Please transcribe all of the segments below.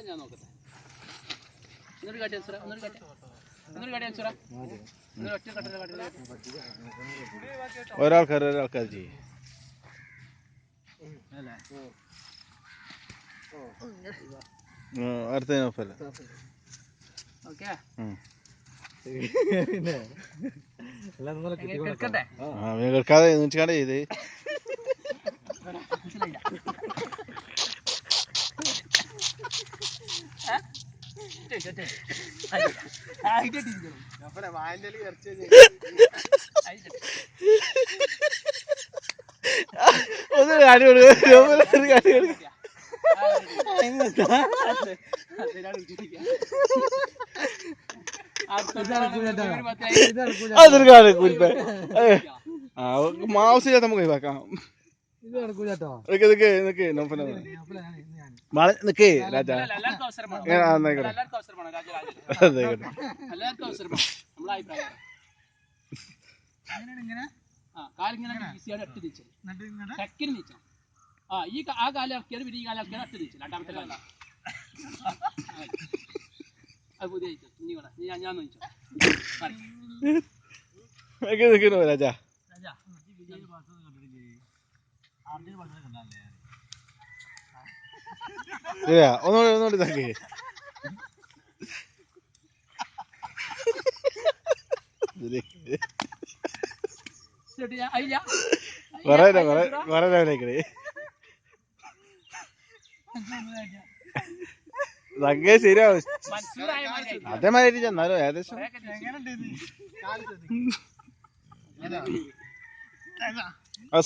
ഞാൻ നോക്കട്ടെ ഒരാൾക്കാർ ചെയ്യും. അടുത്ത കേൾക്കാതെ ചെയ്ത് ഒന്ന് കാട്ടി കൊടുക്കുക കാട്ടി കൊടുക്കുക അതൊരു കാര്യം കുരിപ്പ മാവസില്ല നമുക്ക് ഒഴിവാക്കാം. നിക്കേ രാജ ആ കാലം ഇറക്കിയത് പിന്നെ ഈ കാലം ഇറക്കിയത് അട്ട് തിരിച്ചു. രണ്ടാമത്തെ കാലം അത് പുതിയ ഞാൻ നോക്കിച്ചോ രാജാ ഒന്നുകൂടി ഇതാക്കി കൊറേ ലെവലേക്കണേ സംഗേ ശരിയാവും. അതേമാതിരി ചെന്നാലോ ഏകദേശം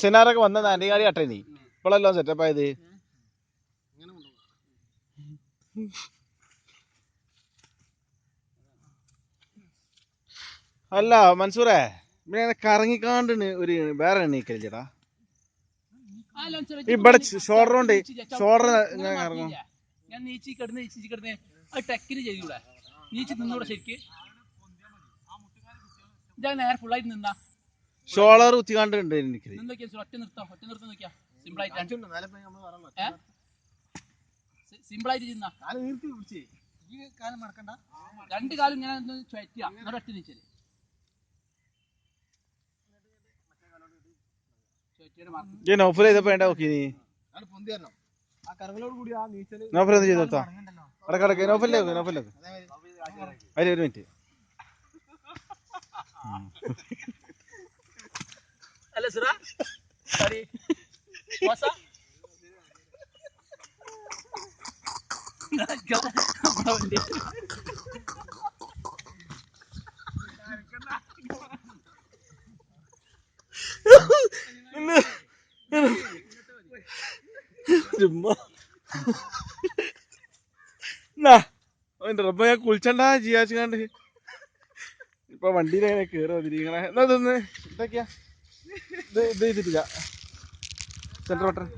സിനാറൊക്കെ വന്നത് അനികാരി അട്ടേ നീ ഇപ്പോഴല്ലോ സെറ്റപ്പ് ആയത്. അല്ല മൻസൂറേ ഇവിടെ കറങ്ങിക്കാണ്ട് ഒരു വേറെ എണ്ണീക്കല് ചേട്ടാ. ഇവിടെ ഷോൾഡർ കൊണ്ട് ഷോൾഡർ ഇങ്ങനെ കറങ്ങും. ഞാൻ നീച്ചി കിടന്ന് അത് ടെക്കിന് ചെയ്യൂടെ നീച്ചി നിന്നൂടെ ശരിക്ക് ഇതാ നേരെ ഫുള്ളായിട്ട് നിന്നാ ഷോളർ കുത്തിക്കാണ്ട് ഉണ്ട് എനിക്ക് ഒറ്റ നിർത്തം നോക്കിയാ സിമ്പിളായിട്ട് സിമ്പിളായിട്ട് ചെയ്യുന്ന രണ്ട് കാലം ഇങ്ങനെ ചുറ്റിയാ എന്നിട്ട് ഒറ്റ നീച്ചല് നൗഫൽ ചെയ്തപ്പോ വേണ്ട നോക്കി നീ നൗഫൽ ഒന്ന് ചെയ്ത് കൊടുത്താ അടക്കടക്ക് നൗഫലിലേക്ക് അതിൽ ഒരു മിനിറ്റ് അല്ല സുറാ റബ്ബ ഞാൻ കുളിച്ചണ്ടാ ചെയ്യാണ്ട് ഇപ്പൊ വണ്ടിയിലെങ്ങനെ കേറുക തിരികണേ എന്നാ ഇതൊന്ന് ഇതൊക്കെയാ ഇത് ചെയ്തിട്ടില്ല സെന്റർ ബട്ടൺ